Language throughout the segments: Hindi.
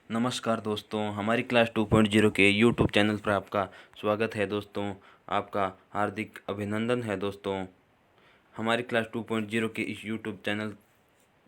नमस्कार दोस्तों, हमारी क्लास 2.0 के यूट्यूब चैनल पर आपका स्वागत है दोस्तों। आपका हार्दिक अभिनंदन है दोस्तों। हमारी क्लास 2.0 के इस यूट्यूब चैनल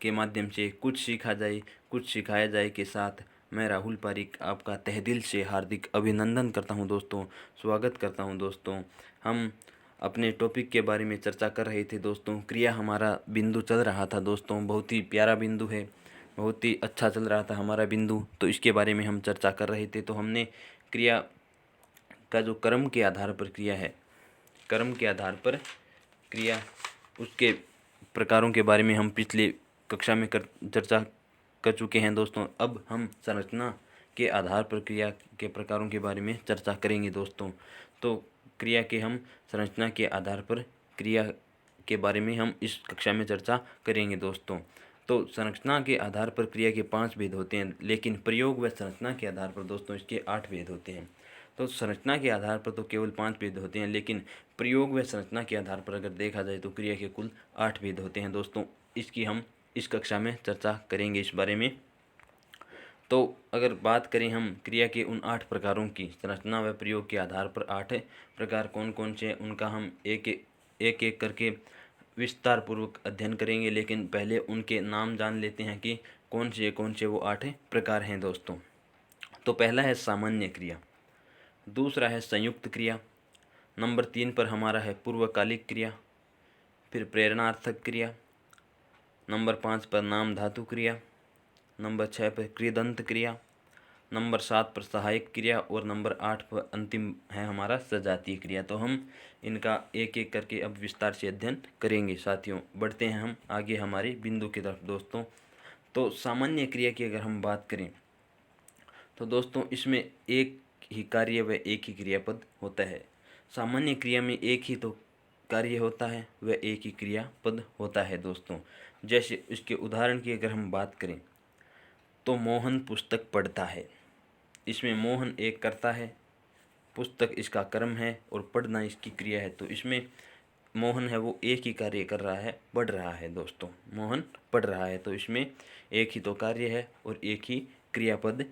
के माध्यम से कुछ सीखा जाए, कुछ सिखाया जाए के साथ मैं राहुल पारिक आपका तहे दिल से हार्दिक अभिनंदन करता हूं दोस्तों, स्वागत करता हूं दोस्तों। हम अपने टॉपिक के बारे में चर्चा कर रहे थे दोस्तों। क्रिया हमारा बिंदु चल रहा था दोस्तों, बहुत ही प्यारा बिंदु है, बहुत ही अच्छा चल रहा था हमारा बिंदु। तो इसके बारे में हम चर्चा कर रहे थे। तो हमने क्रिया का जो कर्म के आधार पर क्रिया है, कर्म के आधार पर क्रिया, उसके प्रकारों के बारे में हम पिछले कक्षा में चर्चा कर चुके हैं दोस्तों। अब हम संरचना के आधार पर क्रिया के प्रकारों के बारे में चर्चा करेंगे दोस्तों। तो क्रिया के हम संरचना के आधार पर क्रिया के बारे में हम इस कक्षा में चर्चा करेंगे दोस्तों। तो संरचना के आधार पर क्रिया के 5 भेद होते हैं, लेकिन प्रयोग व संरचना के आधार पर दोस्तों इसके 8 भेद होते हैं। तो संरचना के आधार पर तो केवल 5 भेद होते हैं, लेकिन प्रयोग व संरचना के आधार पर अगर देखा जाए तो क्रिया के कुल 8 भेद होते हैं दोस्तों। इसकी हम इस कक्षा में चर्चा करेंगे इस बारे में। तो अगर बात करें हम क्रिया के उन 8 प्रकारों की, संरचना व प्रयोग के आधार पर 8 प्रकार कौन कौन से हैं, उनका हम एक एक करके विस्तार पूर्वक अध्ययन करेंगे। लेकिन पहले उनके नाम जान लेते हैं कि कौन से वो 8 प्रकार हैं दोस्तों। तो पहला है सामान्य क्रिया, दूसरा है संयुक्त क्रिया, नंबर 3 पर हमारा है पूर्वकालिक क्रिया, फिर प्रेरणार्थक क्रिया, नंबर 5 पर नाम धातु क्रिया, नंबर 6 पर कृदंत क्रिया, नंबर 7 पर सहायक क्रिया और नंबर 8 पर अंतिम है हमारा सजातीय क्रिया। तो हम इनका एक एक करके अब विस्तार से अध्ययन करेंगे साथियों। बढ़ते हैं हम आगे हमारे बिंदु की तरफ दोस्तों। तो सामान्य क्रिया की अगर हम बात करें तो दोस्तों इसमें एक ही कार्य व एक ही क्रियापद होता है। सामान्य क्रिया में एक ही तो कार्य होता है व एक ही क्रियापद होता है दोस्तों। जैसे इसके उदाहरण की अगर हम बात करें तो मोहन पुस्तक पढ़ता है। इसमें मोहन एक कर्ता है, पुस्तक इसका कर्म है और पढ़ना इसकी क्रिया है। तो इसमें मोहन है वो एक ही कार्य कर रहा है, पढ़ रहा है दोस्तों। मोहन पढ़ रहा है, तो इसमें एक ही तो कार्य है और एक ही क्रियापद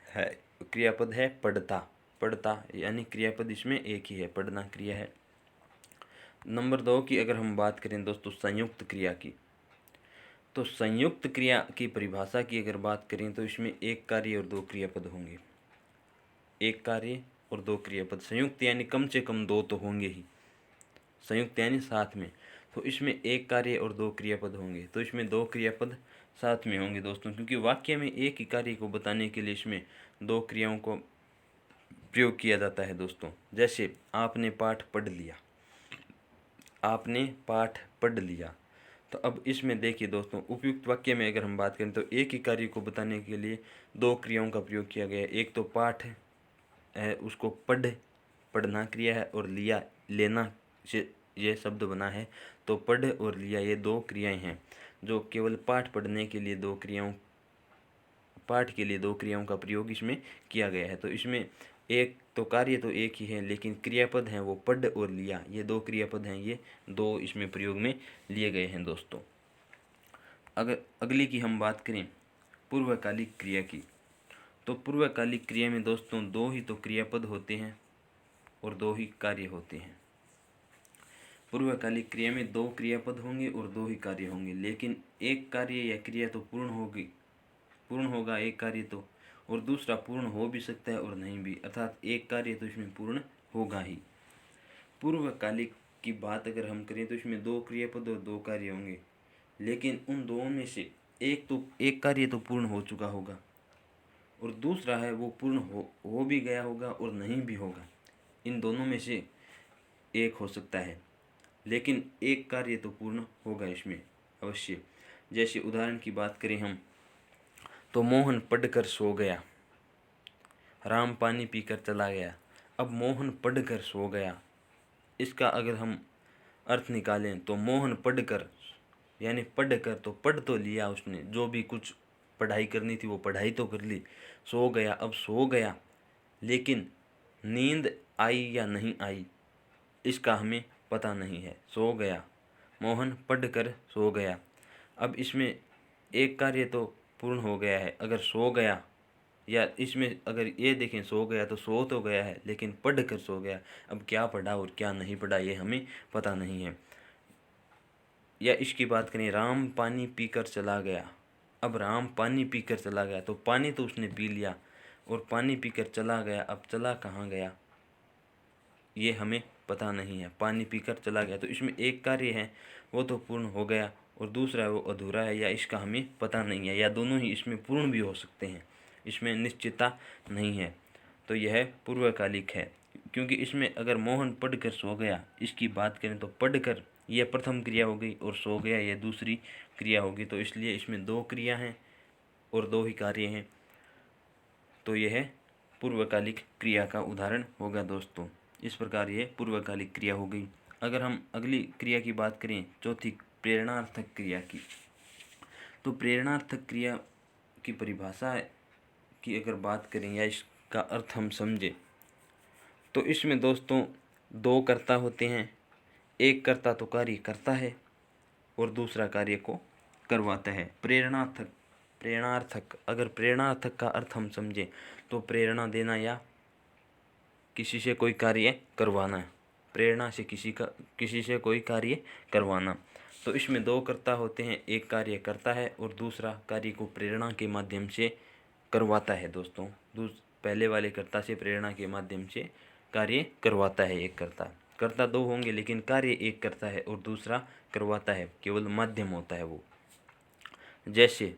है। क्रियापद है पढ़ता, पढ़ता यानी क्रियापद इसमें एक ही है, पढ़ना क्रिया है। नंबर 2 की अगर हम बात करें दोस्तों संयुक्त क्रिया की, तो संयुक्त क्रिया की परिभाषा की अगर बात करें तो इसमें एक कार्य और 2 क्रियापद होंगे। एक कार्य और 2 क्रियापद, संयुक्त यानी कम से कम 2 तो होंगे ही, संयुक्त यानी साथ में। तो इसमें एक कार्य और 2 क्रियापद होंगे, तो इसमें 2 क्रियापद साथ में होंगे दोस्तों, क्योंकि वाक्य में एक ही कार्य को बताने के लिए इसमें 2 क्रियाओं को प्रयोग किया जाता है दोस्तों। जैसे आपने पाठ पढ़ लिया, आपने पाठ पढ़ लिया। तो अब इसमें देखिए दोस्तों, उपयुक्त वाक्य में अगर हम बात करें तो एक ही कार्य को बताने के लिए 2 क्रियाओं का प्रयोग किया गया है। एक तो पाठ है, उसको पढ़ना क्रिया है, और लिया लेना से ये शब्द बना है। तो पढ़ और लिया ये 2 क्रियाएं हैं, जो केवल पाठ पढ़ने के लिए 2 क्रियाओं, पाठ के लिए 2 क्रियाओं का प्रयोग इसमें किया गया है। तो इसमें एक तो कार्य तो एक ही है, लेकिन क्रियापद हैं वो पढ़ और लिया, ये 2 क्रियापद हैं, ये 2 इसमें प्रयोग में लिए गए हैं दोस्तों। अगर अगली की हम बात करें पूर्वकालिक क्रिया की, तो पूर्वकालिक क्रिया में दोस्तों 2 ही तो क्रियापद होते हैं और 2 ही कार्य होते हैं। पूर्वकालिक क्रिया में 2 क्रियापद होंगे और 2 ही कार्य होंगे, लेकिन एक कार्य या क्रिया तो पूर्ण होगा एक कार्य तो, और दूसरा पूर्ण हो भी सकता है और नहीं भी, अर्थात एक कार्य तो इसमें पूर्ण होगा ही। पूर्वकालिक की बात अगर हम करें तो इसमें 2 क्रियापद और 2 कार्य होंगे, लेकिन उन दोनों में से एक कार्य तो पूर्ण हो चुका होगा और दूसरा है वो पूर्ण हो भी गया होगा और नहीं भी होगा। इन दोनों में से एक हो सकता है, लेकिन एक कार्य तो पूर्ण होगा इसमें अवश्य। जैसे उदाहरण की बात करें हम तो मोहन पढ़कर सो गया, राम पानी पीकर चला गया। अब मोहन पढ़कर सो गया, इसका अगर हम अर्थ निकालें तो मोहन पढ़कर यानी पढ़कर, तो पढ़ तो लिया उसने, जो भी कुछ पढ़ाई करनी थी वो पढ़ाई तो कर ली। सो गया, अब सो गया, लेकिन नींद आई या नहीं आई इसका हमें पता नहीं है। सो गया, मोहन पढ़कर सो गया। अब इसमें एक कार्य तो पूर्ण हो गया है, अगर सो गया या इसमें अगर ये देखें सो गया तो सो तो गया है, लेकिन पढ़ कर सो गया। अब क्या पढ़ा और क्या नहीं पढ़ा ये हमें पता नहीं है। या इसकी बात करें, राम पानी पीकर चला गया। अब राम पानी पीकर चला गया, तो पानी तो उसने पी लिया और पानी पीकर चला गया, अब चला कहाँ गया ये हमें पता नहीं है। पानी पीकर चला गया, तो इसमें एक कार्य है वो तो पूर्ण हो गया और दूसरा वो अधूरा है, या इसका हमें पता नहीं है, या दोनों ही इसमें पूर्ण भी हो सकते हैं, इसमें निश्चितता नहीं है। तो यह पूर्वकालिक है, क्योंकि इसमें अगर मोहन पढ़कर सो गया, इसकी बात करें तो पढ़कर यह प्रथम क्रिया हो गई और सो गया यह दूसरी क्रिया होगी। तो इसलिए इसमें दो क्रिया हैं और दो ही कार्य हैं, तो यह पूर्वकालिक क्रिया का उदाहरण होगा दोस्तों। इस प्रकार ये पूर्वकालिक क्रिया हो गई। अगर हम अगली क्रिया की बात करें, चौथी प्रेरणार्थक क्रिया की, तो प्रेरणार्थक क्रिया की परिभाषा की अगर बात करें या इसका अर्थ हम समझें, तो इसमें दोस्तों दो कर्ता होते हैं। एक कर्ता तो कार्य करता है और दूसरा कार्य को करवाता है। प्रेरणार्थक अगर प्रेरणार्थक का अर्थ हम समझें तो प्रेरणा देना या किसी से कोई कार्य करवाना, प्रेरणा से किसी से कोई कार्य करवाना। तो इसमें दो कर्ता होते हैं, एक कार्य करता है और दूसरा कार्य को प्रेरणा के माध्यम से करवाता है दोस्तों। पहले वाले कर्ता से प्रेरणा के माध्यम से कार्य करवाता है एक कर्ता। कर्ता दो होंगे लेकिन कार्य एक करता है और दूसरा करवाता है, केवल माध्यम होता है वो। जैसे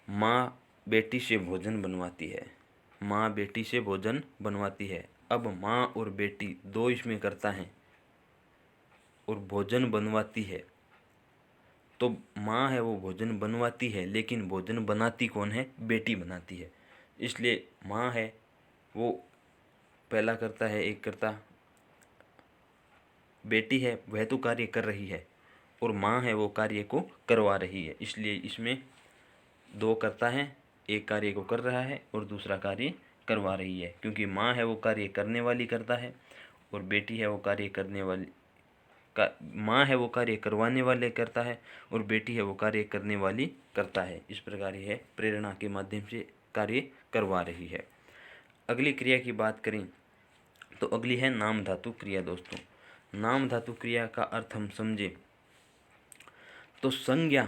माँ बेटी से भोजन बनवाती है, माँ बेटी से भोजन बनवाती है। अब माँ और बेटी दो इसमें करता है और भोजन बनवाती है, तो माँ है वो भोजन बनवाती है, लेकिन भोजन बनाती कौन है? बेटी बनाती है। इसलिए माँ है वो पहला करता है एक करता, बेटी है वह तो कार्य कर रही है और माँ है वो कार्य को करवा रही है। इसलिए इसमें दो करता है, एक कार्य को कर रहा है और दूसरा कार्य करवा रही है, क्योंकि माँ है वो कार्य करने वाली करता है और बेटी है वो कार्य करने वाली माँ है वो कार्य करवाने वाले करता है और बेटी है वो कार्य करने वाली करता है। इस प्रकार यह प्रेरणा के माध्यम से कार्य करवा रही है। अगली क्रिया की बात करें तो अगली है नाम धातु क्रिया दोस्तों। नाम धातु क्रिया का अर्थ हम समझें तो संज्ञा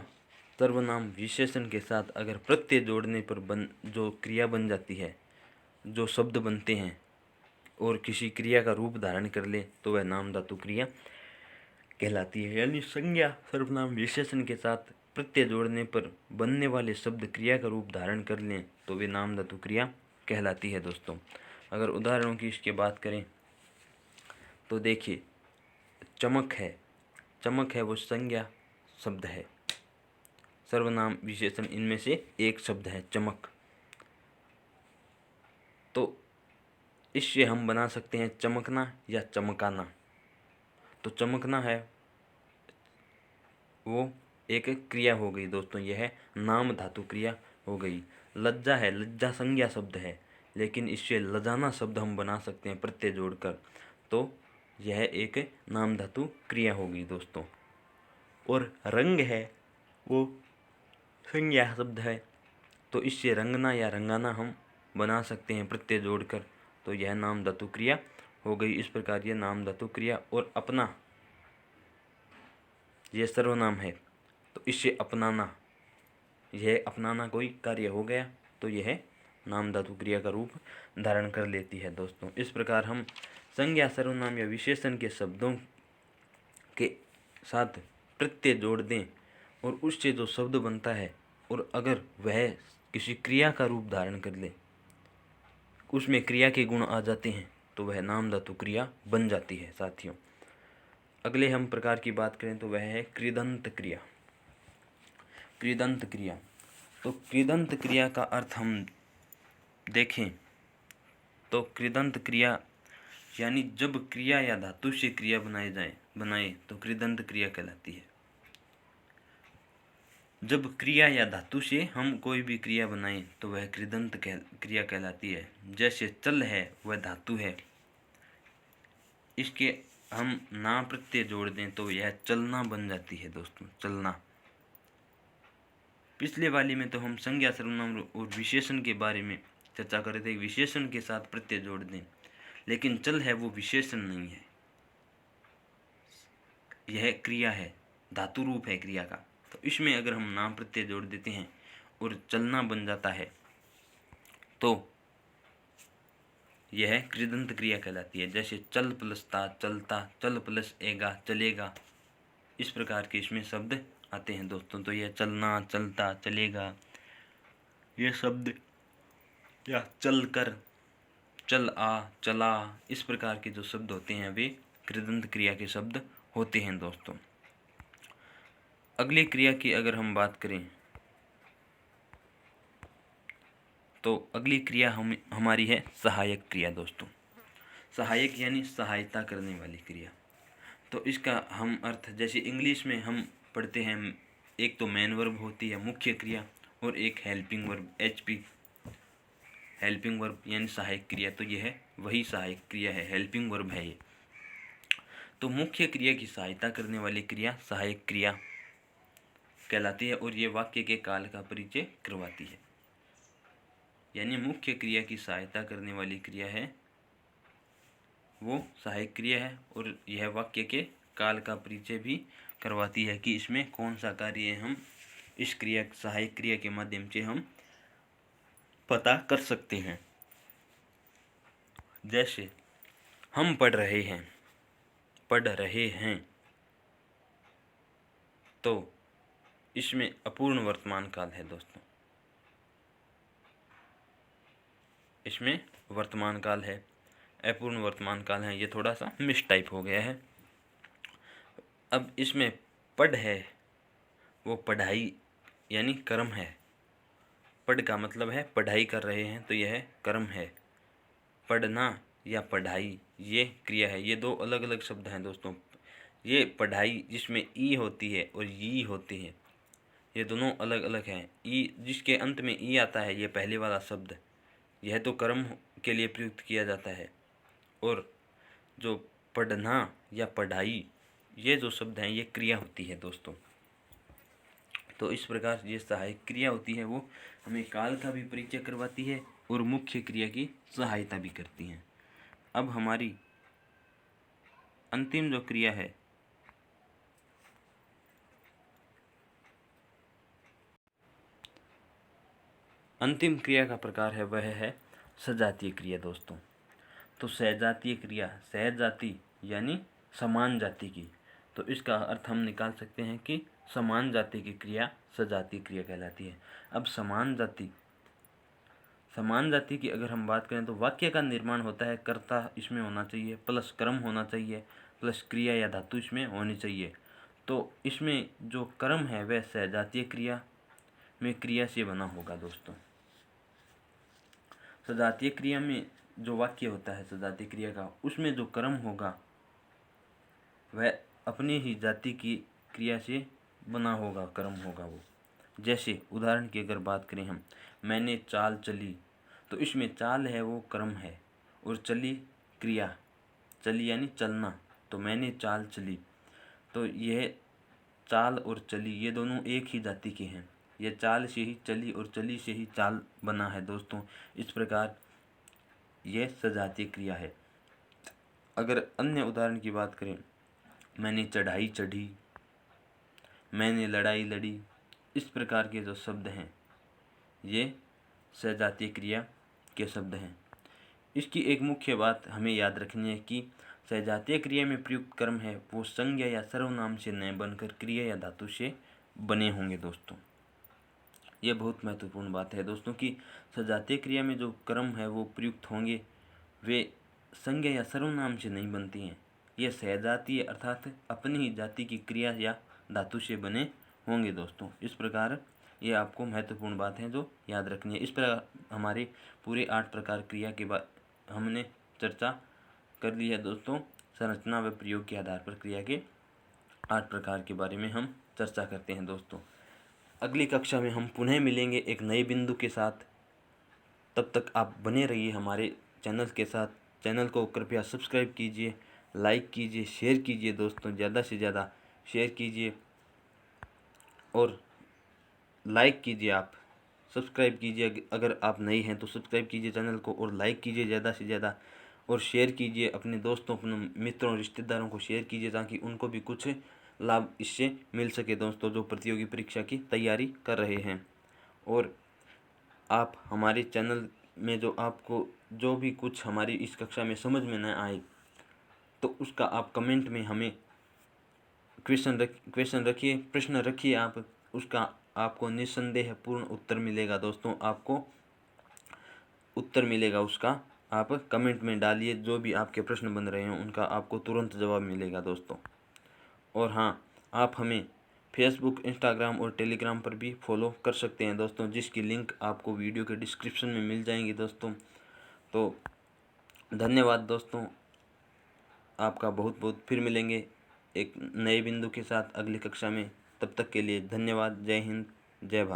सर्वनाम विशेषण के साथ अगर प्रत्यय जोड़ने पर जो क्रिया बन जाती है, जो शब्द बनते हैं और किसी क्रिया का रूप धारण कर ले, तो वह नाम धातु क्रिया कहलाती है। यानी संज्ञा सर्वनाम विशेषण के साथ प्रत्यय जोड़ने पर बनने वाले शब्द क्रिया का रूप धारण कर लें तो वे नाम धातु क्रिया कहलाती है दोस्तों। अगर उदाहरणों की इसकी बात करें तो देखिए, चमक है वो संज्ञा शब्द है, सर्वनाम विशेषण इनमें से एक शब्द है चमक। तो इससे हम बना सकते हैं चमकना या चमकाना। तो चमकना है वो एक क्रिया हो गई दोस्तों, यह नाम धातु क्रिया हो गई। लज्जा है, लज्जा संज्ञा शब्द है, लेकिन इससे लजाना शब्द हम बना सकते हैं प्रत्यय जोड़कर, तो यह एक नाम धातु क्रिया होगी दोस्तों। और रंग है वो संज्ञा शब्द है, तो इससे रंगना या रंगाना हम बना सकते हैं प्रत्यय जोड़कर, तो यह नाम धातु क्रिया हो गई। इस प्रकार यह नाम धातु क्रिया। और अपना, यह सर्वनाम है, तो इससे अपनाना, यह अपनाना कोई कार्य हो गया, तो यह नाम धातु क्रिया का रूप धारण कर लेती है दोस्तों। इस प्रकार हम संज्ञा सर्वनाम या विशेषण के शब्दों के साथ प्रत्यय जोड़ दें और उससे जो शब्द बनता है और अगर वह किसी क्रिया का रूप धारण कर ले, उसमें क्रिया के गुण आ जाते हैं, तो वह नाम धातु क्रिया बन जाती है साथियों। अगले हम प्रकार की बात करें तो वह है कृदंत क्रिया। कृदंत क्रिया, तो कृदंत क्रिया का अर्थ हम देखें तो कृदंत क्रिया यानी जब क्रिया या धातु से क्रिया बनाए तो कृदंत क्रिया कहलाती है। जब क्रिया या धातु से हम कोई भी क्रिया बनाएं तो वह कृदंत क्रिया कहलाती है। जैसे चल है वह धातु है, इसके हम ना प्रत्यय जोड़ दें तो यह चलना बन जाती है दोस्तों, चलना। पिछले वाली में तो हम संज्ञा, सर्वनाम और विशेषण के बारे में चर्चा कर रहे थे। विशेषण के साथ प्रत्यय जोड़ दें, लेकिन चल है वो विशेषण नहीं है, यह क्रिया है, धातु रूप है क्रिया का। तो इसमें अगर हम नाम प्रत्यय जोड़ देते हैं और चलना बन जाता है तो यह कृदंत क्रिया कहलाती है। जैसे चल प्लस ता चलता, चल प्लस एगा चलेगा, इस प्रकार के इसमें शब्द आते हैं दोस्तों। तो यह चलना, चलता, चलेगा, ये शब्द, या चल कर, चल आ, चला, इस प्रकार के जो शब्द होते हैं वे कृदंत क्रिया के शब्द होते हैं दोस्तों। अगली क्रिया की अगर हम बात करें तो अगली क्रिया हमारी है सहायक क्रिया दोस्तों। सहायक यानी सहायता करने वाली क्रिया। तो इसका हम अर्थ, जैसे इंग्लिश में हम पढ़ते हैं, एक तो मेन वर्ब होती है मुख्य क्रिया, और एक helping verb HP, helping verb यानी सहायक क्रिया। तो यह है वही सहायक क्रिया है, हेल्पिंग वर्ब है ये। तो मुख्य क्रिया की सहायता करने वाली क्रिया सहायक क्रिया कहलाती है, और ये वाक्य के काल का परिचय करवाती है। यानी मुख्य क्रिया की सहायता करने वाली क्रिया है वो सहायक क्रिया है, और यह वाक्य के काल का परिचय भी करवाती है कि इसमें कौन सा कार्य हम इस क्रिया, सहायक क्रिया के माध्यम से हम पता कर सकते हैं। जैसे हम पढ़ रहे हैं, पढ़ रहे हैं, तो इसमें अपूर्ण वर्तमान काल है दोस्तों, इसमें वर्तमान काल है, अपूर्ण वर्तमान काल है। ये थोड़ा सा मिस टाइप हो गया है। अब इसमें पढ़ है वो पढ़ाई यानी कर्म है। पढ़ का मतलब है पढ़ाई कर रहे हैं, तो यह कर्म है। पढ़ना या पढ़ाई ये क्रिया है। ये दो अलग अलग शब्द हैं दोस्तों। ये पढ़ाई जिसमें ई होती है और ई होती है, ये दोनों अलग अलग हैं। ई जिसके अंत में ई आता है, ये पहले वाला शब्द, यह तो कर्म के लिए प्रयुक्त किया जाता है, और जो पढ़ना या पढ़ाई ये जो शब्द हैं ये क्रिया होती है दोस्तों। तो इस प्रकार ये सहायक क्रिया होती है, वो हमें काल का भी परिचय करवाती है और मुख्य क्रिया की सहायता भी करती हैं। अब हमारी अंतिम जो क्रिया है अंतिम क्रिया का प्रकार है वह है सजातीय क्रिया दोस्तों। तो सजातीय क्रिया, सहज जाति यानी समान जाति की, तो इसका अर्थ हम निकाल सकते हैं कि समान जाति की क्रिया सजातीय क्रिया कहलाती है। अब समान जाति की अगर हम बात करें तो वाक्य का निर्माण होता है, कर्ता इसमें होना चाहिए, प्लस कर्म होना चाहिए, प्लस क्रिया या धातु इसमें होनी चाहिए। तो इसमें जो कर्म है वह सजातीय क्रिया में क्रिया से बना होगा दोस्तों। सजातीय क्रिया में जो वाक्य होता है सजातीय क्रिया का, उसमें जो कर्म होगा वह अपनी ही जाति की क्रिया से बना होगा, कर्म होगा वो। जैसे उदाहरण की अगर बात करें हम, मैंने चाल चली, तो इसमें चाल है वो कर्म है, और चली क्रिया, चली यानी चलना, तो मैंने चाल चली। तो यह चाल और चली ये दोनों एक ही जाति के हैं। यह चाल से ही चली और चली से ही चाल बना है दोस्तों। इस प्रकार यह सजातीय क्रिया है। अगर अन्य उदाहरण की बात करें, मैंने चढ़ाई चढ़ी, मैंने लड़ाई लड़ी, इस प्रकार के जो शब्द हैं ये सजातीय क्रिया के शब्द हैं। इसकी एक मुख्य बात हमें याद रखनी है कि सजातीय क्रिया में प्रयुक्त कर्म है वो संज्ञा या सर्वनाम से न बनकर क्रिया या धातु से बने होंगे दोस्तों। ये बहुत महत्वपूर्ण बात है दोस्तों कि सजातीय क्रिया में जो कर्म है वो प्रयुक्त होंगे वे संज्ञा या सर्वनाम से नहीं बनती हैं। ये सजातीय अर्थात अपनी ही जाति की क्रिया या धातु से बने होंगे दोस्तों। इस प्रकार ये आपको महत्वपूर्ण बात है जो याद रखनी है। इस प्रकार हमारे पूरे 8 प्रकार क्रिया के बाद हमने चर्चा कर ली है दोस्तों। संरचना व प्रयोग के आधार पर क्रिया के 8 प्रकार के बारे में हम चर्चा करते हैं दोस्तों। अगली कक्षा में हम पुनः मिलेंगे एक नए बिंदु के साथ। तब तक आप बने रहिए हमारे चैनल के साथ। चैनल को कृपया सब्सक्राइब कीजिए, लाइक कीजिए, शेयर कीजिए दोस्तों, ज़्यादा से ज़्यादा शेयर कीजिए। और लाइक कीजिए, आप सब्सक्राइब कीजिए, अगर आप नए हैं तो सब्सक्राइब कीजिए चैनल को, और लाइक कीजिए ज़्यादा से ज़्यादा, और शेयर कीजिए अपने दोस्तों, अपने मित्रों, रिश्तेदारों को शेयर कीजिए ताकि उनको भी कुछ लाभ इससे मिल सके दोस्तों, जो प्रतियोगी परीक्षा की तैयारी कर रहे हैं। और आप हमारे चैनल में जो आपको जो भी कुछ हमारी इस कक्षा में समझ में न आए तो उसका आप कमेंट में हमें क्वेश्चन रखिए, प्रश्न रखिए आप, उसका आपको निस्संदेह पूर्ण उत्तर मिलेगा दोस्तों। आपको उत्तर मिलेगा उसका, आप कमेंट में डालिए, जो भी आपके प्रश्न बन रहे हैं उनका आपको तुरंत जवाब मिलेगा दोस्तों। और हाँ, आप हमें फेसबुक, इंस्टाग्राम और टेलीग्राम पर भी फॉलो कर सकते हैं दोस्तों, जिसकी लिंक आपको वीडियो के डिस्क्रिप्शन में मिल जाएंगी दोस्तों। तो धन्यवाद दोस्तों, आपका बहुत बहुत। फिर मिलेंगे एक नए बिंदु के साथ अगली कक्षा में। तब तक के लिए धन्यवाद। जय हिंद, जय भारत।